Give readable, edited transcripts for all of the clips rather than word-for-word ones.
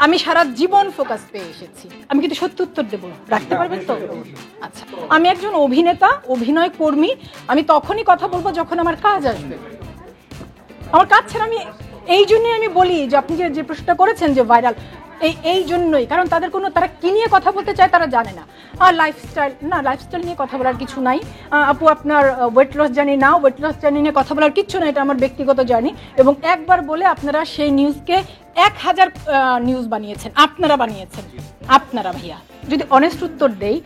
আমি সারা জীবন ফোকাস পেয়ে এসেছি। আমি কিন্তু সত্যি উত্তর দেবো, রাখতে পারবেন তো? আচ্ছা, আমি একজন অভিনেতা, অভিনয় কর্মী। আমি তখনই কথা বলবো যখন আমার কাজ আসবে। আমার কাজ ছাড়া আমি, এই জন্যই আমি বলি যে আপনি যে প্রশ্নটা করেছেন যে ভাইরাল, এই জন্যই, কারণ তারা কি নিয়ে কথা বলতে চায় তারা জানে না। আর লাইফস্টাইল নিয়ে কথা বলার কিছু নাই। আপু আপনার ওয়েট লস জার্নি না, ওয়েট লস জার্নি নিয়ে কথা বলার কিচ্ছু না, এটা আমার ব্যক্তিগত জার্নি। এবং একবার বলে আপনারা সেই নিউজকে 1000 নিউজ বানিয়েছেন, আপনারা ভাইয়া। যদি অনেস্ট উত্তর দেই,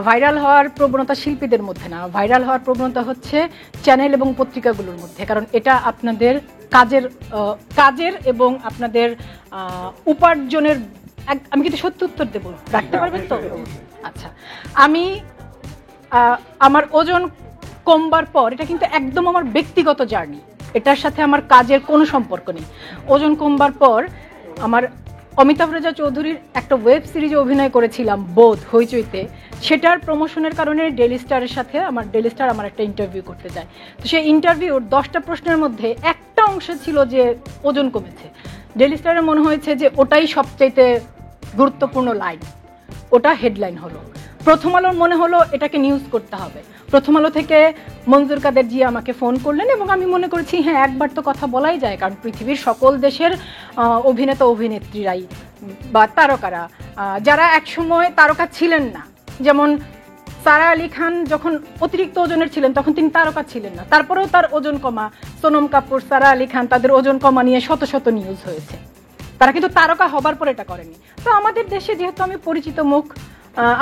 ভাইরাল হওয়ার প্রবণতা শিল্পীদের মধ্যে না, ভাইরাল হওয়ার প্রবণতা হচ্ছে চ্যানেল এবং পত্রিকাগুলোর মধ্যে। কারণ এটা আপনাদের কাজের এবং আপনাদের উপার্জনের। আমি কিন্তু সত্যি উত্তর দেবো, রাখতে পারবেন তো? আচ্ছা, আমি আমার ওজন কমবার পর, এটা কিন্তু একদম আমার ব্যক্তিগত জার্নি, এটার সাথে আমার কাজের কোনো সম্পর্ক নেই। ওজন কমবার পর আমার অমিতাভ রেজা চৌধুরীর একটা ওয়েব সিরিজে অভিনয় করেছিলাম, বোধ, হইচইতে। সেটার প্রমোশনের কারণে ডেইলি স্টারের সাথে ডেইলি স্টার আমার একটা ইন্টারভিউ করতে যায়। তো সেই ইন্টারভিউর 10টা প্রশ্নের মধ্যে একটা অংশ ছিল যে ওজন কমেছে। ডেইলি স্টারের মনে হয়েছে যে ওটাই সবচাইতে গুরুত্বপূর্ণ লাইন, ওটা হেডলাইন হলো। প্রথম আলোর মনে হলো এটাকে নিউজ করতে হবে। প্রথম আলো থেকে মনজুর কাদের জি আমাকে ফোন করলেন এবং আমি মনে করেছি হ্যাঁ, একবার তো কথা বলাই যায়, কারণ পৃথিবীর সকল দেশের অভিনেতা অভিনেত্রীরাই বা তারকারা, যারা একসময় তারকা ছিলেন না, যেমন সারা আলী খান যখন অতিরিক্ত ওজনের ছিলেন তখন তিনি তারকা ছিলেন না, তারপরেও তার ওজন কমা, সোনম কাপুর, সারা আলী খান, তাদের ওজন কমা নিয়ে শত শত নিউজ হয়েছে। তারা কিন্তু তারকা হবার পর এটা করেনি। তো আমাদের দেশে যেহেতু আমি পরিচিত মুখ,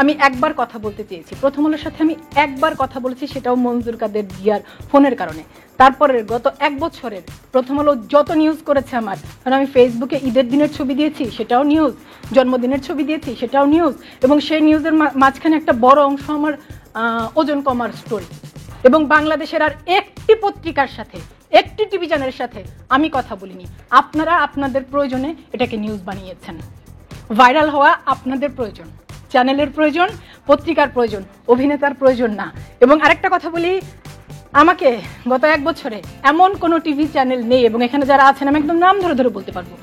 আমি একবার কথা বলতে চেয়েছি, প্রথম আলোর সাথে আমি একবার কথা বলেছি, সেটাও মনজুর কাদের জিয়ার ফোনের কারণে। তারপরে গত 1 বছরের প্রথম আলো যত নিউজ করেছে আমার, কারণ আমি ফেসবুকে ঈদের দিনের ছবি দিয়েছি, সেটাও নিউজ, জন্মদিনের ছবি দিয়েছি, সেটাও নিউজ, এবং সেই নিউজের মাঝখানে একটা বড় অংশ আমার ওজন কমার স্টোরি। এবং বাংলাদেশের আর একটি পত্রিকার সাথে, একটি টিভি চ্যানেলের সাথে আমি কথা বলিনি। আপনারা আপনাদের প্রয়োজনে এটাকে নিউজ বানিয়েছেন। ভাইরাল হওয়া আপনাদের প্রয়োজন, চ্যানেলের প্রয়োজন, পত্রিকার প্রয়োজন, অভিনেতার প্রয়োজন না। এবং আরেকটা কথা বলি, আমাকে গত 1 বছরে এমন কোনো টিভি চ্যানেল নেই, এবং এখানে যারা আছেন আমি একদম নাম ধরে ধরে বলতে পারবো,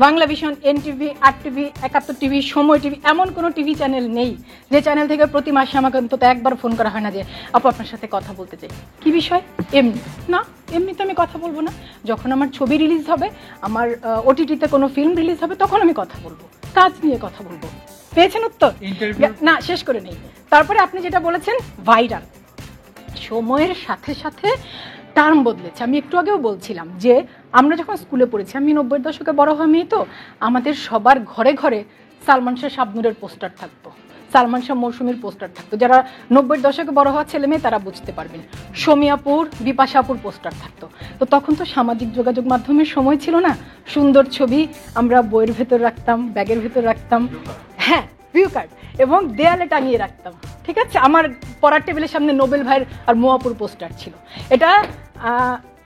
Bangla vision, NTV, RTV, 71 TV, সময় টিভি, এমন কোনো টিভি চ্যানেল নেই যে চ্যানেল থেকে প্রতি মাসে আমাকে অন্তত একবার ফোন করা হয় না যে আপু আপনার সাথে কথা বলতে চাই। কি বিষয়? এমনি না, এমনিতে আমি কথা বলবো না। যখন আমার ছবি রিলিজ হবে, আমার ওটিটিতে কোনো ফিল্ম রিলিজ হবে, তখন আমি কথা বলবো, কাজ নিয়ে কথা বলবো। পেয়েছেন উত্তর? না, শেষ করে নেই। তারপরে আপনি যেটা বলেছেন ভাইরাল, সময়ের সাথে সাথে টার্ম বদলেছে। আমি একটু আগেও বলছিলাম যে আমরা যখন স্কুলে পড়েছি, আমি 90-এর দশকে বড় হওয়া মেয়ে, তো আমাদের সবার ঘরে ঘরে সালমান শাহ, শাবনূরের পোস্টার থাকতো, সালমান শাহ, মৌসুমীর পোস্টার থাকতো। যারা 90-এর দশকে বড় হওয়া ছেলে মেয়ে তারা বুঝতে পারবেন। শমিয়াপুর, বিপাশাপুর পোস্টার থাকতো। তো তখন তো সামাজিক যোগাযোগ মাধ্যমের সময় ছিল না। সুন্দর ছবি আমরা বইয়ের ভেতর রাখতাম, ব্যাগের ভেতর রাখতাম, হ্যাঁ, ভিউ কার্ড, এবং দেয়ালে টাঙিয়ে রাখতাম। ঠিক আছে, আমার পড়ার টেবিলের সামনে নোবেল ভাইয়ের আর মোয়াপুর পোস্টার ছিল। এটা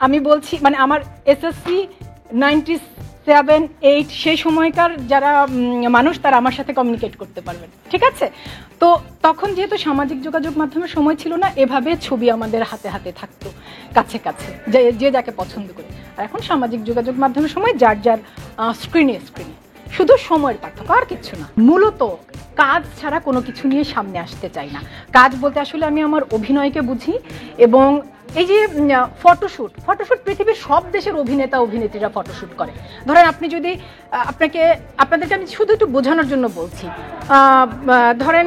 আমি বলছি, মানে আমার এসএসসি 97-8 সেই সময়কার যারা মানুষ, তারা আমার সাথে কমিউনিকেট করতে পারবেন। ঠিক আছে, তো তখন যেহেতু সামাজিক যোগাযোগ মাধ্যমের সময় ছিল না, এভাবে ছবি আমাদের হাতে হাতে থাকতো, কাছে কাছে, যে যাকে পছন্দ করে। আর এখন সামাজিক যোগাযোগ মাধ্যমের সময় যার যার স্ক্রিনে, শুধু সময়ের পার্থক্য, আর কিছু না। মূলত কাজ ছাড়া কোনো কিছু নিয়ে সামনে আসতে চাই না। কাজ বলতে আসলে আমি আমার অভিনয়কে বুঝি। এবং এই যে ফটোশ্যুট পৃথিবীর সব দেশের অভিনেতা অভিনেত্রীরা ফটোশ্যুট করে। ধরেন আপনি যদি আপনাদেরকে আমি শুধু একটু বোঝানোর জন্য বলছি, ধরেন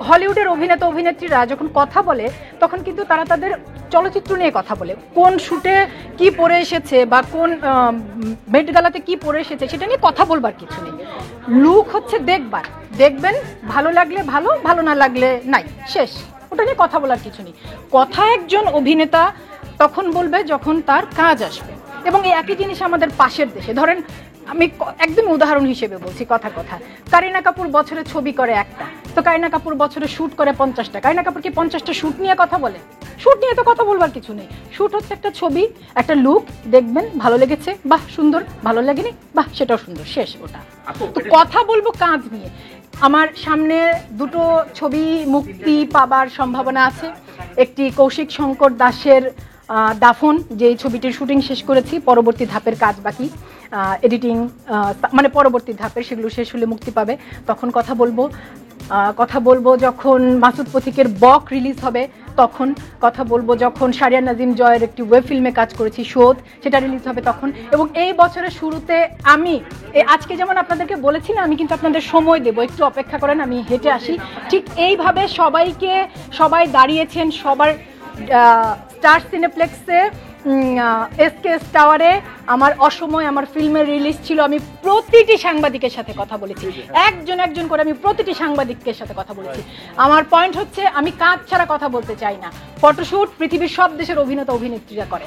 হলিউডের অভিনেতা অভিনেত্রীরা যখন কথা বলে, তখন কিন্তু তারা তাদের চলচ্চিত্র নিয়ে কথা বলে, কোন শুটে কি পরে এসেছে বা কোন মেট গালাতে কি পরে এসেছে সেটা নিয়ে কথা বলবার কিছু নেই। লুক হচ্ছে দেখবেন, ভালো লাগলে ভালো, ভালো না লাগলে নাই, শেষ। ওটা নিয়ে কথা বলার কিছু নেই। কথা একজন অভিনেতা তখন বলবে যখন তার কাজ আসবে। এবং এই একই জিনিস আমাদের পাশের দেশে, ধরেন আমি একদম উদাহরণ হিসেবে বলছি, কথা কারিনা কাপুর বছরে ছবি করে একটা, তো কারিনা কাপুর বছরে শুট করে 50টা। কারিনা কাপুর কি 50টা শুট নিয়ে কথা বলে? শুট নিয়ে তো কথা বলবার কিছু নেই। শুট হচ্ছে একটা ছবি, একটা লুক, দেখবেন ভালো লেগেছে, বাহ সুন্দর, ভালো লাগেনি, বাহ সেটাও সুন্দর, শেষ। ওটা তো কথা বলবো কাজ নিয়ে। আমার সামনে 2টো ছবি মুক্তি পাবার সম্ভাবনা আছে। একটি কৌশিক শঙ্কর দাসের দাফন, যে ছবিটির শুটিং শেষ করেছি, পরবর্তী ধাপের কাজ বাকি। এডিটিং মানে পরবর্তী ধাপের সেগুলো শেষ হলে মুক্তি পাবে, তখন কথা বলবো যখন মাসুদ পথিকের বক রিলিজ হবে, তখন কথা বলবো যখন শারিয়া নাজিম জয়ের একটি ওয়েব ফিল্মে কাজ করেছি শোধ, সেটা রিলিজ হবে তখন। এবং এই বছরের শুরুতে আমি আজকে যেমন আপনাদেরকে বলেছি না, আমি কিন্তু আপনাদের সময় দেবো, একটু অপেক্ষা করেন, আমি হেঁটে আসি। ঠিক এইভাবে সবাই দাঁড়িয়েছেন, সবার স্টার সিনেপ্লেক্সে এসকেএস টাওয়ারে আমার অসময় আমার ফিল্মের রিলিজ ছিল। আমি প্রতিটি সাংবাদিকের সাথে কথা বলেছি, একজন করে আমি প্রতিটি সাংবাদিকের সাথে কথা বলেছি। আমার পয়েন্ট হচ্ছে, আমি কাজ ছাড়া কথা বলতে চাই না। ফটোশুট পৃথিবীর সব দেশের অভিনেতা অভিনেত্রীরা করে।